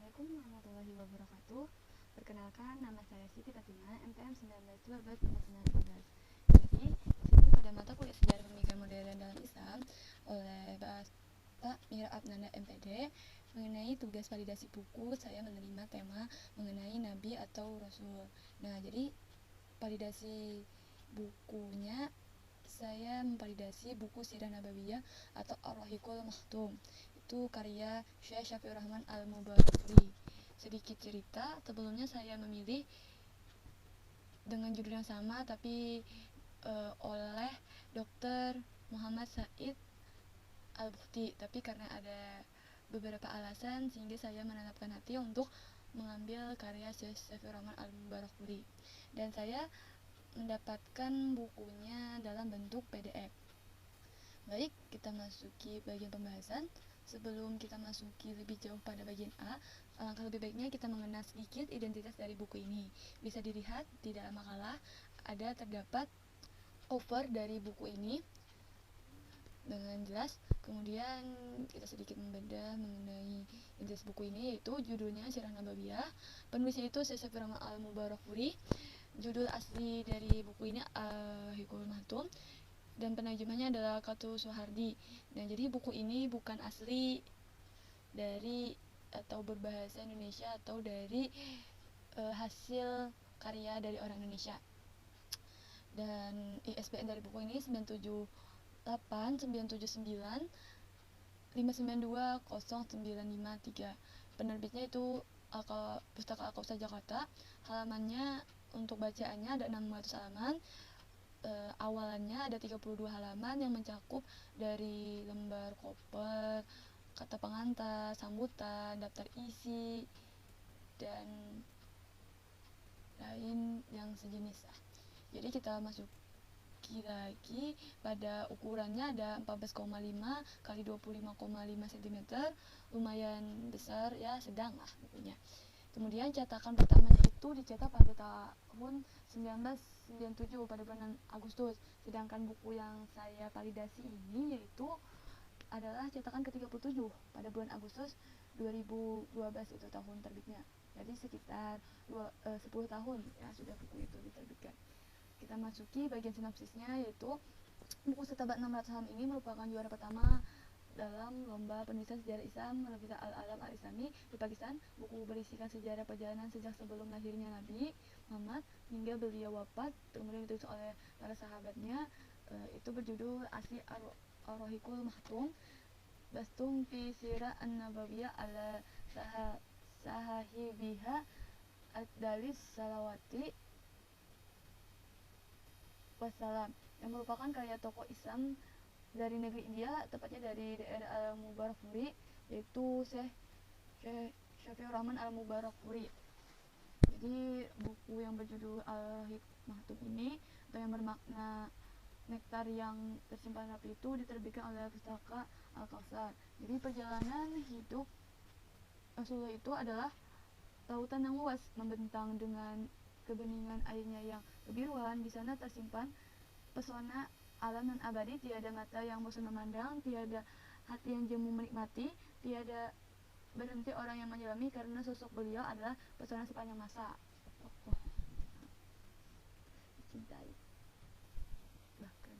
Assalamualaikum warahmatullahi wabarakatuh. Perkenalkan, nama saya Siti Fatimah, MTM 1912 Jadi, sini pada mata kuliah Sejarah Pemikiran Modern dalam Islam oleh Bapak Mira Abnanda MPD mengenai tugas validasi buku, saya menerima tema mengenai Nabi atau Rasul. Nah, jadi validasi bukunya saya memvalidasi buku Sirah Nabawiyah atau Ar-Rahiqul Maktum. Itu karya Syekh Syafiur Rahman Al-Mubarakfuri. Sedikit cerita, sebelumnya saya memilih dengan judul yang sama tapi oleh Dr. Muhammad Said Al-Bukhti, tapi karena ada beberapa alasan sehingga saya menetapkan hati untuk mengambil karya Syekh Syafiur Rahman Al-Mubarakfuri, dan saya mendapatkan bukunya dalam bentuk PDF. Baik, kita masuki bagian pembahasan. Sebelum kita masuki lebih jauh pada bagian A, alangkah lebih baiknya kita mengenal sedikit identitas dari buku ini. Bisa dilihat di dalam makalah ada terdapat cover dari buku ini dengan jelas. Kemudian kita sedikit membedah mengenai identitas buku ini, yaitu judulnya Sirah Nabawiyah. Penulisnya itu Syekh Syafiur Rahman Al-Mubarakfuri. Judul asli dari buku ini Hikul Mahtum, dan penerjemahnya adalah Katu Suhardi. Nah, jadi buku ini bukan asli dari atau berbahasa Indonesia atau dari hasil karya dari orang Indonesia. Dan ISBN dari buku ini 978-999-592-0953. Penerbitnya itu Pustaka Al-Kausar Jakarta. Halamannya untuk bacaannya ada 600 halaman. Awalannya ada 32 halaman yang mencakup dari lembar koper, kata pengantar, sambutan, daftar isi, dan lain yang sejenis. Jadi kita masuk lagi pada ukurannya ada 14,5 kali 25,5 cm, lumayan besar ya, sedang lah bukunya. Kemudian cetakan pertamanya itu dicetak pada tahun 1997 pada bulan Agustus, sedangkan buku yang saya validasi ini yaitu adalah cetakan ke-37 pada bulan Agustus 2012, itu tahun terbitnya. Jadi sekitar 10 tahun ya sudah buku itu diterbitkan. Kita masuki bagian sinopsisnya, yaitu buku setabat 600 halaman ini merupakan juara pertama dalam lomba penulisan sejarah Islam Rafizah Al-Alam Al-Islami di Pakistan. Buku berisikan sejarah perjalanan sejak sebelum lahirnya Nabi Muhammad hingga beliau wafat, kemudian ditulis oleh para sahabatnya. Itu berjudul asli Ar-Rahiqul Maktum, Bastum fi Sirah An-Nabawiyah ala sahahibiha ad-dalis salawati wassalam, yang merupakan karya tokoh Islam dari negeri India, tepatnya dari daerah Al-Mubarakfuri, yaitu Syekh Syafiur Rahman Al-Mubarakfuri. Jadi buku yang berjudul Al-Hikmatum ini, atau yang bermakna nektar yang tersimpan rapi, itu diterbitkan oleh Pustaka Al-Kausar. Jadi perjalanan hidup Rasulullah itu adalah lautan yang luas, membentang dengan kebeningan airnya yang kebiruan. Di sana tersimpan pesona alam dan abadi, tiada mata yang bosan memandang, tiada hati yang jemu menikmati, tiada berhenti orang yang menyelami, karena sosok beliau adalah pesona sepanjang masa. Dicintai bahkan.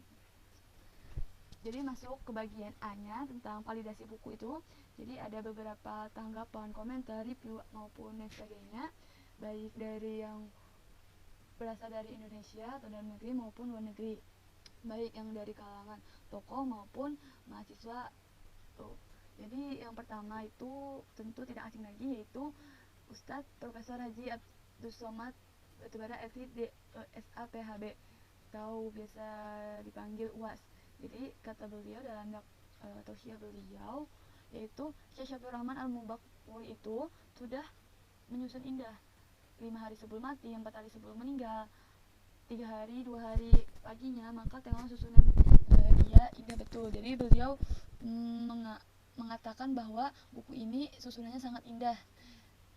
Jadi masuk ke bagian A-nya tentang validasi buku itu. Jadi ada beberapa tanggapan, komentar, review maupun dan sebagainya, baik dari yang berasal dari Indonesia atau dalam negeri maupun luar negeri, baik yang dari kalangan tokoh maupun mahasiswa. Jadi yang pertama itu tentu tidak asing lagi, yaitu Ustadz Profesor Haji Abdus Somad Batubara FID SAPHB, atau biasa dipanggil UAS. Jadi kata beliau dalam tausiah beliau, yaitu Syekh Syafiur Rahman Al-Mubarakfuri itu sudah menyusun indah 5 hari sebelum mati, 4 hari sebelum meninggal, 3 hari, 2 hari paginya, maka tengok susunan dia indah betul. Jadi beliau mengatakan bahwa buku ini susunannya sangat indah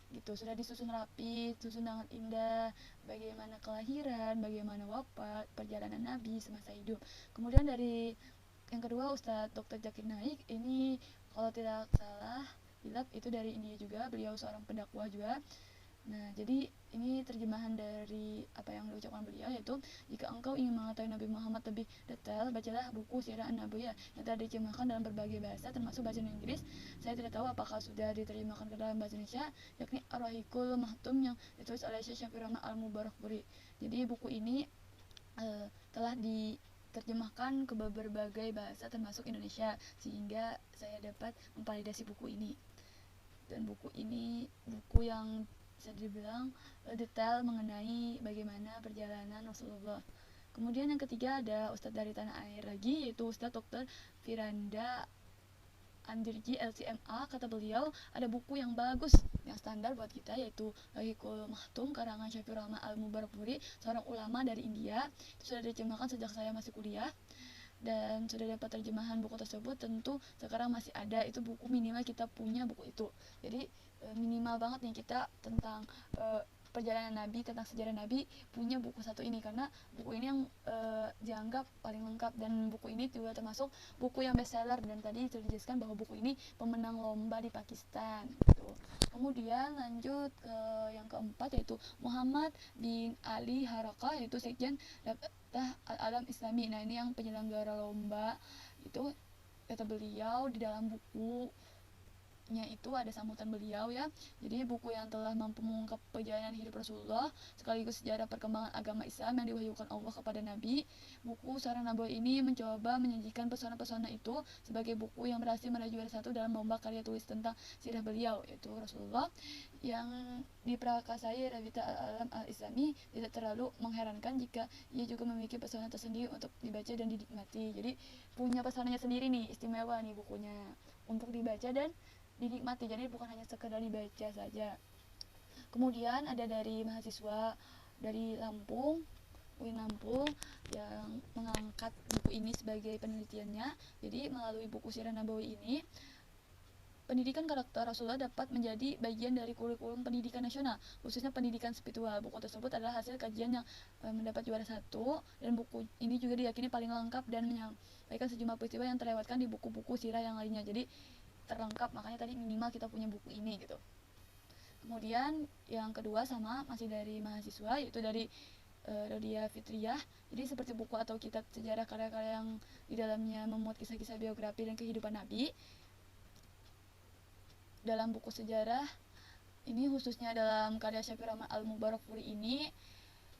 gitu, sudah disusun rapi, susun sangat indah, bagaimana kelahiran, bagaimana wafat, perjalanan Nabi semasa hidup. Kemudian dari yang kedua, Ustadz Dr. Zakir Naik ini kalau tidak salah Bilal itu dari India juga, beliau seorang pendakwah juga. Nah, jadi ini terjemahan dari apa yang diucapkan beliau, yaitu jika engkau ingin mengetahui Nabi Muhammad lebih detail, bacalah buku Sirah An-Nabawiyah yang telah diterjemahkan dalam berbagai bahasa termasuk bahasa Inggris. Saya tidak tahu apakah sudah diterjemahkan ke dalam bahasa Indonesia, yakni Ar-Rahiqul Mahtum yang ditulis oleh Syekh Syafiur Rahman Al-Mubarakfuri. Jadi buku ini telah diterjemahkan ke berbagai bahasa termasuk Indonesia, sehingga saya dapat memvalidasi buku ini. Dan buku ini buku yang bisa dibilang detail mengenai bagaimana perjalanan Rasulullah. Kemudian yang ketiga ada Ustadz dari tanah air lagi, yaitu Ustadz Dr. Firanda Andirji LCMA. Kata beliau ada buku yang bagus yang standar buat kita, yaitu Rahikul Mahtum karangan Syafiur Rahman Al-Mubarakfuri, seorang ulama dari India. Itu sudah diterjemahkan sejak saya masih kuliah dan sudah dapat terjemahan buku tersebut. Tentu sekarang masih ada, itu buku minimal kita punya buku itu. Jadi minimal banget nih kita tentang perjalanan Nabi, tentang sejarah Nabi, punya buku satu ini, karena buku ini yang dianggap paling lengkap, dan buku ini juga termasuk buku yang bestseller, dan tadi sudah dijelaskan bahwa buku ini pemenang lomba di Pakistan gitu. Kemudian lanjut ke yang keempat, yaitu Muhammad bin Ali Harakah, yaitu Sekjen Al-Alam Islami. Nah, ini yang penyelenggara lomba itu, kata beliau di dalam bukunya itu ada sambutan beliau ya. Jadi buku yang telah mampu mengungkap perjalanan hidup Rasulullah sekaligus sejarah perkembangan agama Islam yang diwahyukan Allah kepada Nabi. Buku Sirah Nabawi ini mencoba menyajikan pesona-pesona itu sebagai buku yang berhasil meraih juara satu dalam lomba karya tulis tentang sirah beliau, yaitu Rasulullah, yang diprakarsai Rabita Al-Alam Al-Islami. Tidak terlalu mengherankan jika ia juga memiliki pesona tersendiri untuk dibaca dan dinikmati. Jadi punya pesonanya sendiri nih, istimewa nih bukunya untuk dibaca dan dinikmati, jadi bukan hanya sekedar dibaca saja. Kemudian ada dari mahasiswa dari Lampung, UIN Lampung, yang mengangkat buku ini sebagai penelitiannya. Jadi melalui buku Sirah Nabawi ini, pendidikan karakter Rasulullah dapat menjadi bagian dari kurikulum pendidikan nasional, khususnya pendidikan spiritual. Buku tersebut adalah hasil kajian yang mendapat juara satu, dan buku ini juga diyakini paling lengkap dan menyampaikan sejumlah peristiwa yang terlewatkan di buku-buku sirah yang lainnya. Jadi terlengkap, makanya tadi minimal kita punya buku ini gitu. Kemudian yang kedua sama masih dari mahasiswa, yaitu dari Rodia Fitriyah. Jadi seperti buku atau kitab sejarah karya-karya yang di dalamnya memuat kisah-kisah biografi dan kehidupan Nabi. Dalam buku sejarah ini, khususnya dalam karya Syafiur Rahman Al-Mubarakfuri ini,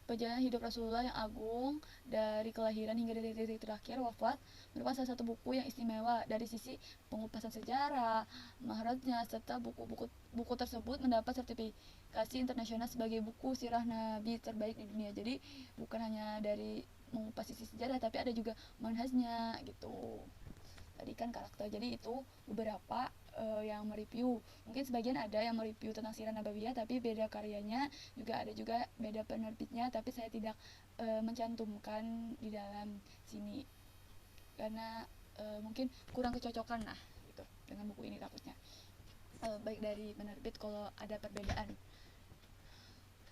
perjalanan hidup Rasulullah yang agung dari kelahiran hingga detik-detik terakhir wafat merupakan salah satu buku yang istimewa dari sisi pengupasan sejarah, mahrajnya, serta buku tersebut mendapat sertifikasi internasional sebagai buku sirah Nabi terbaik di dunia. Jadi bukan hanya dari mengupas sisi sejarah, tapi ada juga manhajnya gitu. Tadi kan karakter, jadi itu beberapa yang mereview. Mungkin sebagian ada yang mereview tentang Sirah Nabawiyah tapi beda karyanya, juga ada juga beda penerbitnya, tapi saya tidak mencantumkan di dalam sini karena mungkin kurang kecocokan lah gitu dengan buku ini, takutnya baik dari penerbit kalau ada perbedaan.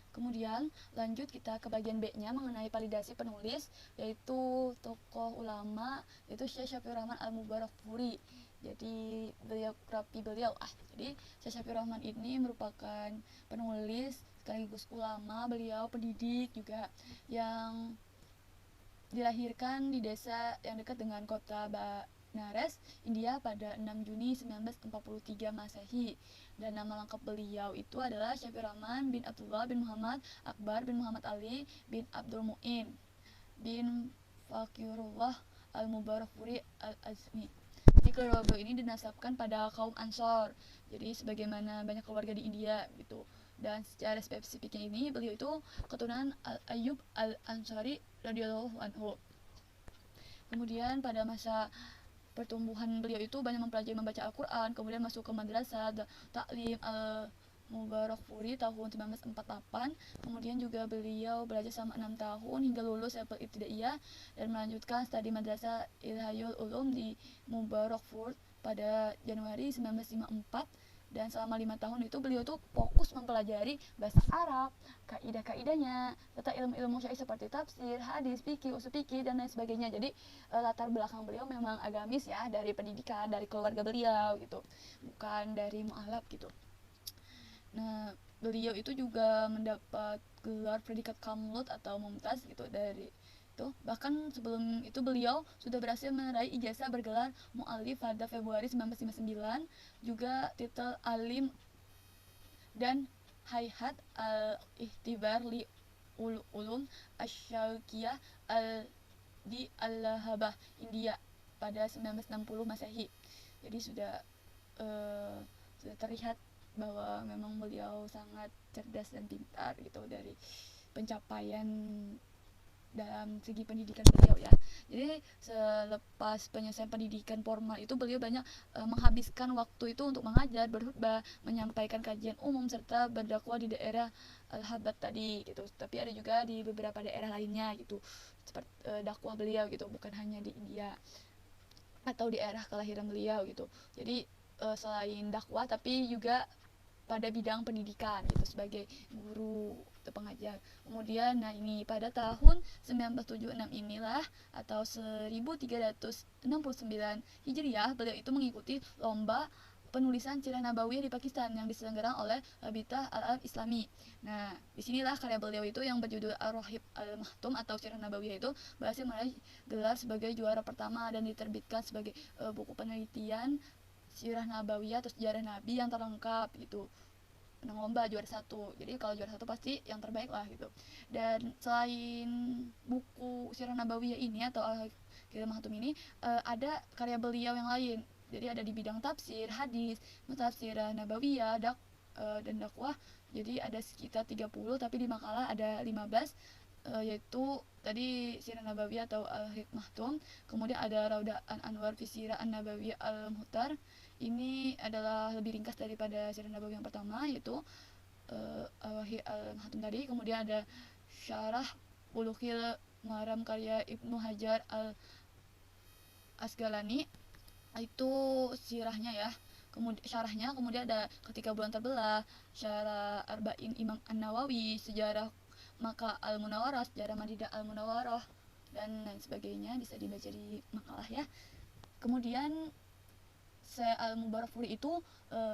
Kemudian lanjut kita ke bagian B-nya mengenai validasi penulis, yaitu tokoh ulama, yaitu Syekh Syafiur Rahman Al-Mubarakfuri. Jadi biografi beliau. Jadi Syekh Syafiur Rahman ini merupakan penulis sekaligus ulama, beliau pendidik juga, yang dilahirkan di desa yang dekat dengan kota Banaras, India pada 6 Juni 1943 Masehi. Dan nama lengkap beliau itu adalah Syafiur Rahman bin Abdullah bin Muhammad Akbar bin Muhammad Ali bin Abdul Mu'in bin Fakirullah Al-Mubarakfuri Al-Azmi. Jadi keluarga beliau ini dinasabkan pada kaum Ansor, jadi sebagaimana banyak keluarga di India gitu. Dan secara spesifiknya ini, beliau itu keturunan Al-Ayyub Al-Ansari radhiyallahu anhu. Kemudian pada masa pertumbuhan beliau itu banyak mempelajari membaca Al-Quran, kemudian masuk ke madrasah Taklim Al-Mubarakfuri tahun 1948. Kemudian juga beliau belajar selama 6 tahun hingga lulus level ibtidaiyah dan melanjutkan studi madrasah Ilhayul Ulum di Mubarakfur pada Januari 1954. Dan selama 5 tahun itu beliau tuh fokus mempelajari bahasa Arab, kaidah-kaidahnya, serta ilmu-ilmu syar'i seperti tafsir, hadis, fikih, usul fikih dan lain sebagainya. Jadi latar belakang beliau memang agamis ya, dari pendidikan, dari keluarga beliau gitu, bukan dari mualaf gitu. Nah, beliau itu juga mendapat gelar predikat Kamlut atau Mumtaz gitu dari itu. Bahkan sebelum itu beliau sudah berhasil meraih ijazah bergelar mu'alif pada Februari 1959, juga titel alim dan hayhat al-ihtibar li ulum asy-syarqiyah di Allahabad, India pada 1960 Masehi. Jadi sudah terlihat bahwa memang beliau sangat cerdas dan pintar gitu dari pencapaian dalam segi pendidikan beliau ya. Jadi selepas penyelesaian pendidikan formal itu beliau banyak menghabiskan waktu itu untuk mengajar, berkhutbah, menyampaikan kajian umum serta berdakwah di daerah Al-Habad tadi gitu. Tapi ada juga di beberapa daerah lainnya gitu. Seperti dakwah beliau gitu, bukan hanya di India atau di daerah kelahiran beliau gitu. Jadi selain dakwah tapi juga pada bidang pendidikan gitu sebagai guru atau pengajar. Kemudian nah ini pada tahun 1976 inilah atau 1369 Hijriah beliau itu mengikuti lomba penulisan Sirah Nabawiyah di Pakistan yang diselenggarakan oleh Rabitah Al-Alam Islami. Nah, disinilah karya beliau itu yang berjudul Ar-Rahib Al-Mahtum atau Sirah Nabawiyah itu berhasil meraih gelar sebagai juara pertama dan diterbitkan sebagai buku penelitian Sirah Nabawiyah atau sejarah Nabi yang terlengkap gitu, menang lomba juara satu. Jadi kalau juara satu pasti yang terbaik lah gitu. Dan selain buku Sirah Nabawiyah ini atau Al-Hikmah Mahtum ini ada karya beliau yang lain. Jadi ada di bidang tafsir, hadis, tafsirah Nabawiyah, dan dakwah. Jadi ada sekitar 30 tapi di makalah ada 15, yaitu tadi Sirah Nabawiyah atau Al-Hikmah Mahtum, kemudian ada Raudah Anwar fi Sirah An-Nabawiyah Al-Muhtar. Ini adalah lebih ringkas daripada Sirah Nabawi yang pertama, yaitu Al-Mahtum tadi. Kemudian ada Syarah Bulughil Maram karya Ibnu Hajar Al-Asqalani, itu sirahnya ya. Kemudian syarahnya, kemudian ada Ketika Bulan Terbelah, Syarah Arba'in Imam An-Nawawi, Sejarah Maka Al-Munawwarah, Sejarah Madinah Al-Munawwarah, dan lain sebagainya, bisa dibaca di makalah ya. Kemudian Syekh Al-Mubarakfuri itu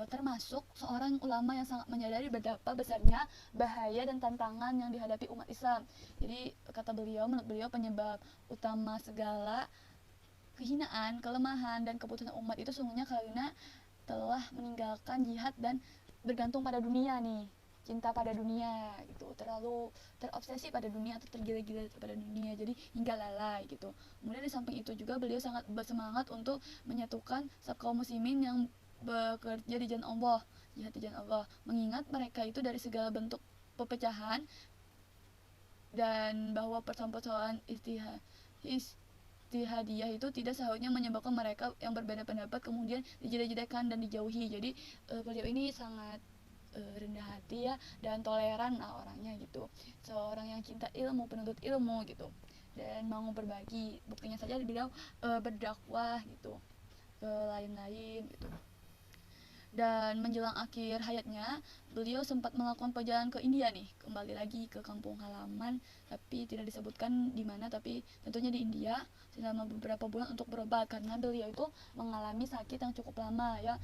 termasuk seorang ulama yang sangat menyadari betapa besarnya bahaya dan tantangan yang dihadapi umat Islam. Jadi kata beliau, menurut beliau penyebab utama segala kehinaan, kelemahan, dan keputusan umat itu sungguhnya karena telah meninggalkan jihad dan bergantung pada dunia nih, cinta pada dunia gitu, terlalu terobsesi pada dunia atau tergila-gila pada dunia, jadi hingga lalai gitu. Kemudian di samping itu juga beliau sangat bersemangat untuk menyatukan kaum muslimin yang bekerja di jalan Allah, jihad di jalan Allah, mengingat mereka itu dari segala bentuk perpecahan dan bahwa persoalan istihadiyah itu tidak seharusnya menyebabkan mereka yang berbeda pendapat kemudian dijeda-jedakan dan dijauhi. Jadi beliau ini sangat rendah hati ya dan toleran lah orangnya gitu, seorang yang cinta ilmu, penuntut ilmu gitu, dan mau berbagi. Buktinya saja beliau berdakwah gitu ke lain-lain gitu. Dan menjelang akhir hayatnya beliau sempat melakukan perjalanan ke India nih, kembali lagi ke kampung halaman, tapi tidak disebutkan di mana, tapi tentunya di India selama beberapa bulan untuk berobat karena beliau itu mengalami sakit yang cukup lama ya,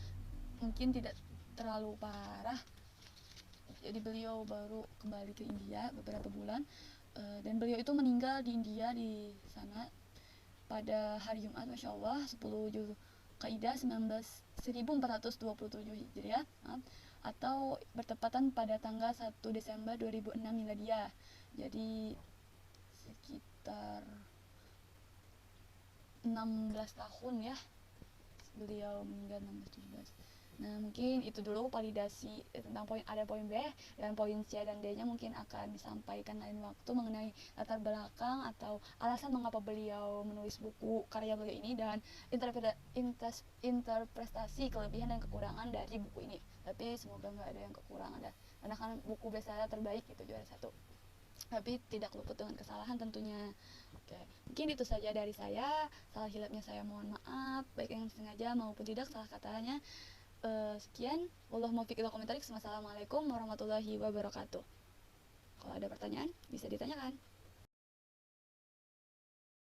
mungkin tidak terlalu parah. Jadi beliau baru kembali ke India beberapa bulan, dan beliau itu meninggal di India di sana pada hari Jumat, Masya Allah, 10 Zulqaidah 1427 Hijriah, atau bertepatan pada tanggal 1 Desember 2006 Miladiah. Jadi sekitar 16 tahun ya beliau meninggal, 16-17. Nah mungkin itu dulu validasi tentang poin A dan poin B, dan poin C dan D nya mungkin akan disampaikan lain waktu mengenai latar belakang atau alasan mengapa beliau menulis buku karya beliau ini dan interpretasi kelebihan dan kekurangan dari buku ini. Tapi semoga nggak ada yang kekurangan dah, karena kan buku bestseller terbaik itu juara satu, tapi tidak luput dengan kesalahan tentunya. Oke, mungkin itu saja dari saya. Salah hilapnya saya mohon maaf, baik yang sengaja maupun tidak salah katanya. Sekian, wallahu muwaffiq ila aqwamit thoriq. Wassalamualaikum warahmatullahi wabarakatuh. Kalau ada pertanyaan bisa ditanyakan.